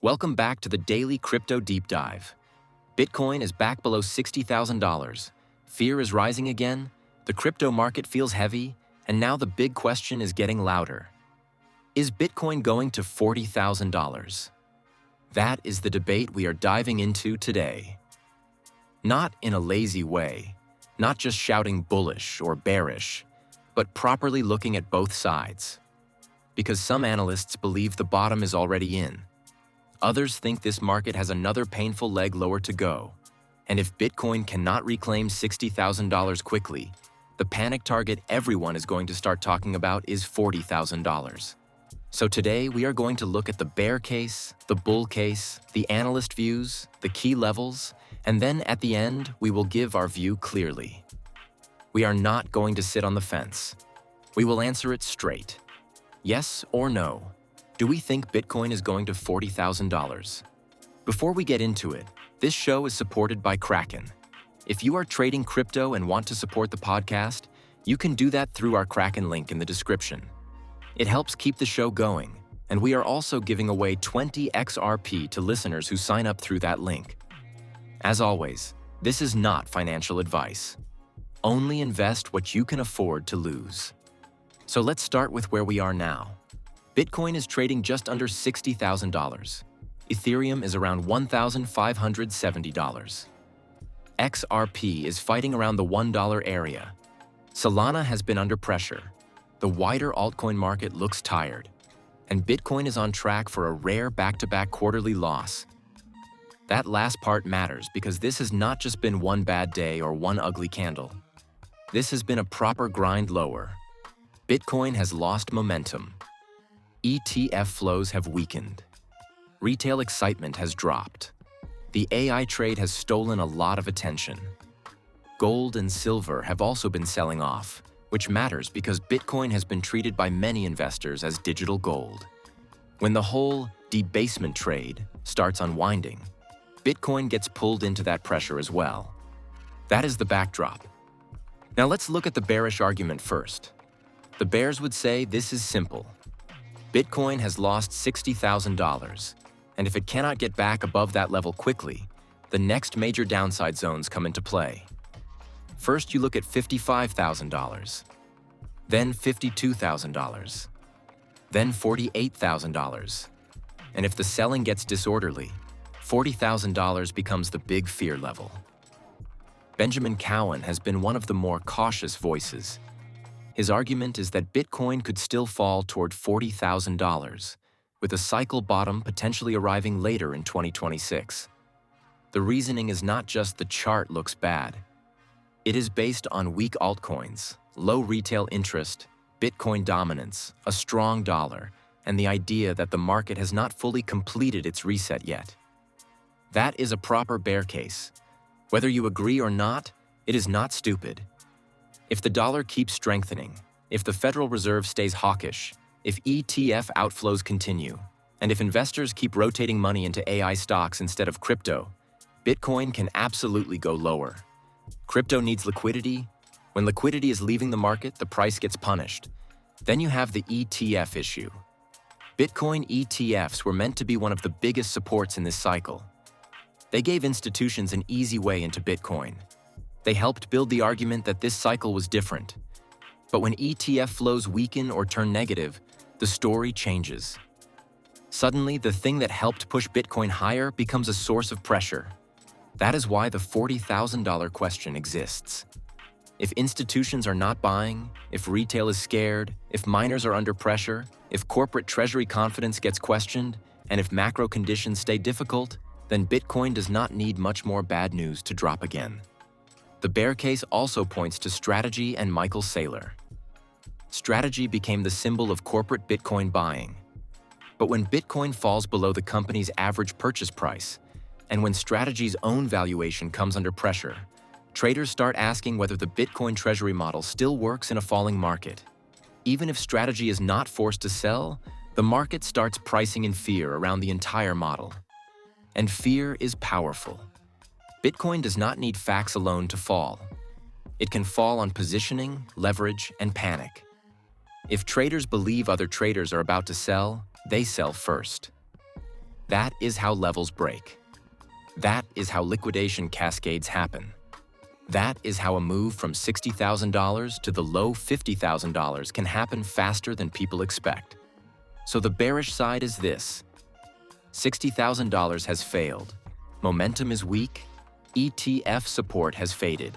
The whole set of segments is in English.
Welcome back to the Daily Crypto Deep Dive. Bitcoin is back below $60,000. Fear is rising again, the crypto market feels heavy, and now the big question is getting louder. Is Bitcoin going to $40,000? That is the debate we are diving into today. Not in a lazy way, not just shouting bullish or bearish, but properly looking at both sides. Because some analysts believe the bottom is already in. Others think this market has another painful leg lower to go. And if Bitcoin cannot reclaim $60,000 quickly, the panic target everyone is going to start talking about is $40,000. So today we are going to look at the bear case, the bull case, the analyst views, the key levels, and then at the end we will give our view clearly. We are not going to sit on the fence. We will answer it straight. Yes or no? Do we think Bitcoin is going to $40,000? Before we get into it, this show is supported by Kraken. If you are trading crypto and want to support the podcast, you can do that through our Kraken link in the description. It helps keep the show going, and we are also giving away 20 XRP to listeners who sign up through that link. As always, this is not financial advice. Only invest what you can afford to lose. So let's start with where we are now. Bitcoin is trading just under $60,000. Ethereum is around $1,570. XRP is fighting around the $1 area. Solana has been under pressure. The wider altcoin market looks tired. And Bitcoin is on track for a rare back-to-back quarterly loss. That last part matters because this has not just been one bad day or one ugly candle. This has been a proper grind lower. Bitcoin has lost momentum. ETF flows have weakened. Retail excitement has dropped. The AI trade has stolen a lot of attention. Gold and silver have also been selling off, which matters because Bitcoin has been treated by many investors as digital gold. When the whole debasement trade starts unwinding, Bitcoin gets pulled into that pressure as well. That is the backdrop. Now let's look at the bearish argument first. The bears would say this is simple. Bitcoin has lost $60,000, and if it cannot get back above that level quickly, the next major downside zones come into play. First, you look at $55,000, then $52,000, then $48,000. And if the selling gets disorderly, $40,000 becomes the big fear level. Benjamin Cowan has been one of the more cautious voices. His argument is that Bitcoin could still fall toward $40,000, with a cycle bottom potentially arriving later in 2026. The reasoning is not just the chart looks bad. It is based on weak altcoins, low retail interest, Bitcoin dominance, a strong dollar, and the idea that the market has not fully completed its reset yet. That is a proper bear case. Whether you agree or not, it is not stupid. If the dollar keeps strengthening, if the Federal Reserve stays hawkish, if ETF outflows continue, and if investors keep rotating money into AI stocks instead of crypto, Bitcoin can absolutely go lower. Crypto needs liquidity. When liquidity is leaving the market, the price gets punished. Then you have the ETF issue. Bitcoin ETFs were meant to be one of the biggest supports in this cycle. They gave institutions an easy way into Bitcoin. They helped build the argument that this cycle was different. But when ETF flows weaken or turn negative, the story changes. Suddenly, the thing that helped push Bitcoin higher becomes a source of pressure. That is why the $40,000 question exists. If institutions are not buying, if retail is scared, if miners are under pressure, if corporate treasury confidence gets questioned, and if macro conditions stay difficult, then Bitcoin does not need much more bad news to drop again. The bear case also points to Strategy and Michael Saylor. Strategy became the symbol of corporate Bitcoin buying. But when Bitcoin falls below the company's average purchase price, and when Strategy's own valuation comes under pressure, traders start asking whether the Bitcoin treasury model still works in a falling market. Even if Strategy is not forced to sell, the market starts pricing in fear around the entire model. And fear is powerful. Bitcoin does not need facts alone to fall. It can fall on positioning, leverage, and panic. If traders believe other traders are about to sell, they sell first. That is how levels break. That is how liquidation cascades happen. That is how a move from $60,000 to the low $50,000 can happen faster than people expect. So the bearish side is this. $60,000 has failed. Momentum is weak. ETF support has faded.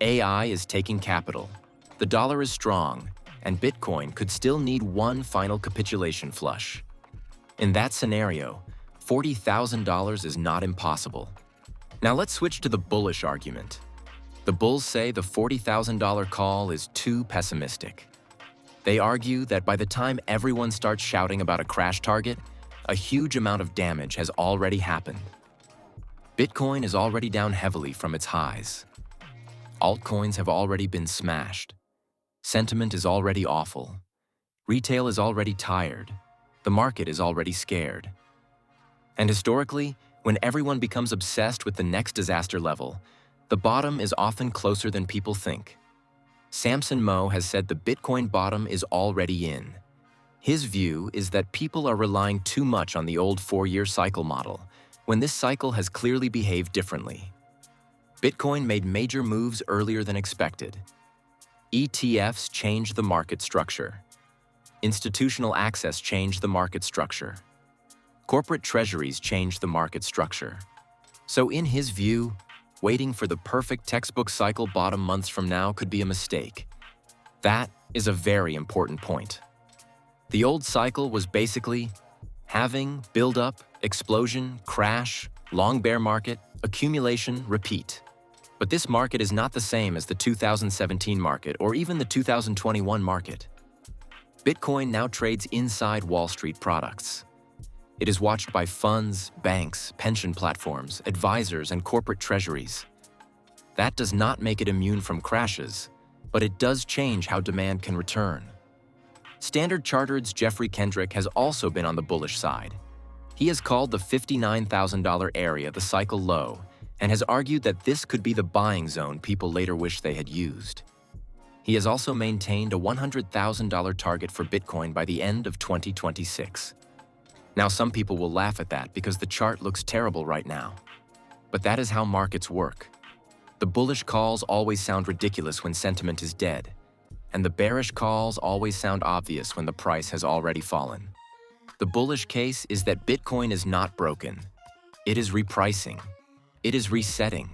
AI is taking capital. The dollar is strong, and Bitcoin could still need one final capitulation flush. In that scenario, $40,000 is not impossible. Now let's switch to the bullish argument. The bulls say the $40,000 call is too pessimistic. They argue that by the time everyone starts shouting about a crash target, a huge amount of damage has already happened. Bitcoin is already down heavily from its highs. Altcoins have already been smashed. Sentiment is already awful. Retail is already tired. The market is already scared. And historically, when everyone becomes obsessed with the next disaster level, the bottom is often closer than people think. Samson Mow has said the Bitcoin bottom is already in. His view is that people are relying too much on the old 4-year cycle model, when this cycle has clearly behaved differently. Bitcoin made major moves earlier than expected. ETFs changed the market structure. Institutional access changed the market structure. Corporate treasuries changed the market structure. So in his view, waiting for the perfect textbook cycle bottom months from now could be a mistake. That is a very important point. The old cycle was basically halving, build-up, explosion, crash, long bear market, accumulation, repeat. But this market is not the same as the 2017 market or even the 2021 market. Bitcoin now trades inside Wall Street products. It is watched by funds, banks, pension platforms, advisors, and corporate treasuries. That does not make it immune from crashes, but it does change how demand can return. Standard Chartered's Geoffrey Kendrick has also been on the bullish side. He has called the $59,000 area the cycle low and has argued that this could be the buying zone people later wish they had used. He has also maintained a $100,000 target for Bitcoin by the end of 2026. Now, some people will laugh at that because the chart looks terrible right now. But that is how markets work. The bullish calls always sound ridiculous when sentiment is dead, and the bearish calls always sound obvious when the price has already fallen. The bullish case is that Bitcoin is not broken. It is repricing. It is resetting.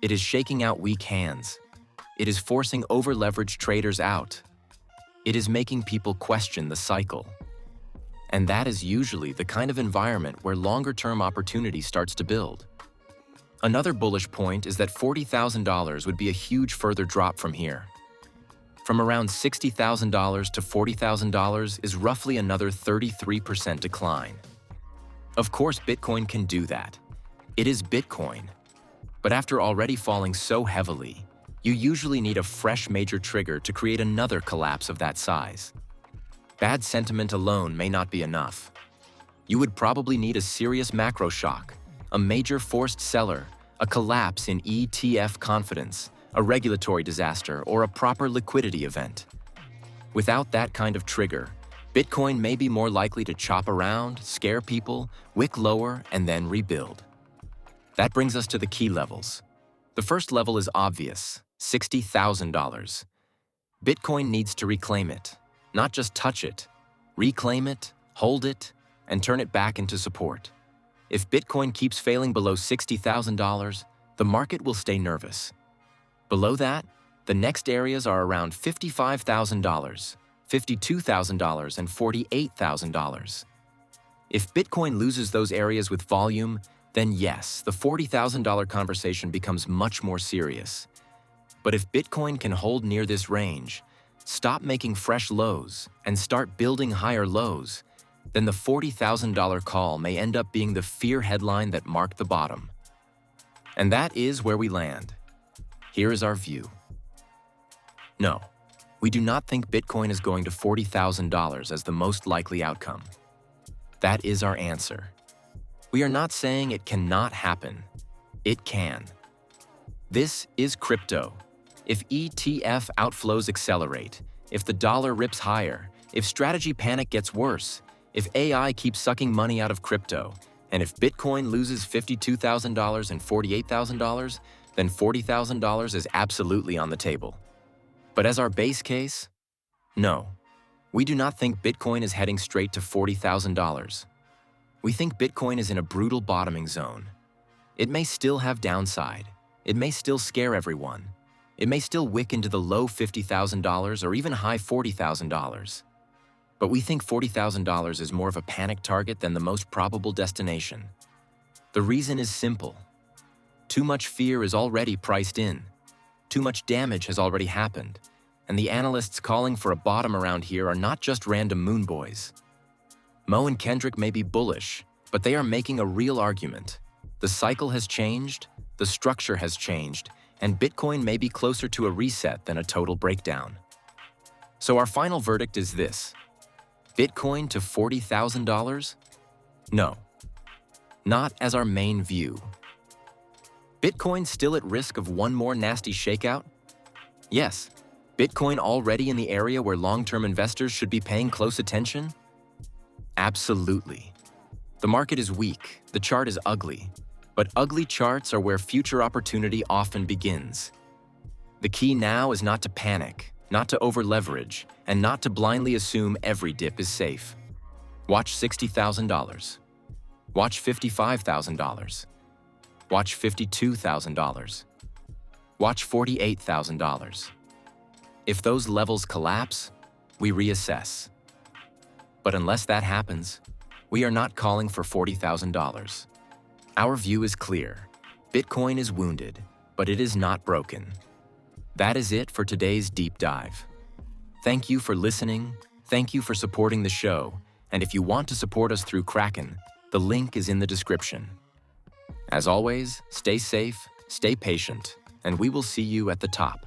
It is shaking out weak hands. It is forcing over-leveraged traders out. It is making people question the cycle. And that is usually the kind of environment where longer-term opportunity starts to build. Another bullish point is that $40,000 would be a huge further drop from here. From around $60,000 to $40,000 is roughly another 33% decline. Of course, Bitcoin can do that. It is Bitcoin. But after already falling so heavily, you usually need a fresh major trigger to create another collapse of that size. Bad sentiment alone may not be enough. You would probably need a serious macro shock, a major forced seller, a collapse in ETF confidence, a regulatory disaster, or a proper liquidity event. Without that kind of trigger, Bitcoin may be more likely to chop around, scare people, wick lower, and then rebuild. That brings us to the key levels. The first level is obvious, $60,000. Bitcoin needs to reclaim it. Not just touch it, reclaim it, hold it, and turn it back into support. If Bitcoin keeps failing below $60,000, the market will stay nervous. Below that, the next areas are around $55,000, $52,000, and $48,000. If Bitcoin loses those areas with volume, then yes, the $40,000 conversation becomes much more serious. But if Bitcoin can hold near this range, stop making fresh lows, and start building higher lows, then the $40,000 call may end up being the fear headline that marked the bottom. And that is where we land. Here is our view. No, we do not think Bitcoin is going to $40,000 as the most likely outcome. That is our answer. We are not saying it cannot happen. It can. This is crypto. If ETF outflows accelerate, if the dollar rips higher, if strategy panic gets worse, if AI keeps sucking money out of crypto, And if Bitcoin loses $52,000 and $48,000, then $40,000 is absolutely on the table. But as our base case, no. We do not think Bitcoin is heading straight to $40,000. We think Bitcoin is in a brutal bottoming zone. It may still have downside. It may still scare everyone. It may still wick into the low $50,000 or even high $40,000. But we think $40,000 is more of a panic target than the most probable destination. The reason is simple. Too much fear is already priced in. Too much damage has already happened. And the analysts calling for a bottom around here are not just random moon boys. Mow and Kendrick may be bullish, but they are making a real argument. The cycle has changed, the structure has changed, and Bitcoin may be closer to a reset than a total breakdown. So our final verdict is this. Bitcoin to $40,000? No. Not as our main view. Bitcoin still at risk of one more nasty shakeout? Yes. Bitcoin already in the area where long-term investors should be paying close attention? Absolutely. The market is weak, the chart is ugly, but ugly charts are where future opportunity often begins. The key now is not to panic, not to over-leverage, and not to blindly assume every dip is safe. Watch $60,000. Watch $55,000. Watch $52,000. Watch $48,000. If those levels collapse, we reassess. But unless that happens, we are not calling for $40,000. Our view is clear. Bitcoin is wounded, but it is not broken. That is it for today's deep dive. Thank you for listening, thank you for supporting the show, and if you want to support us through Kraken, the link is in the description. As always, stay safe, stay patient, and we will see you at the top.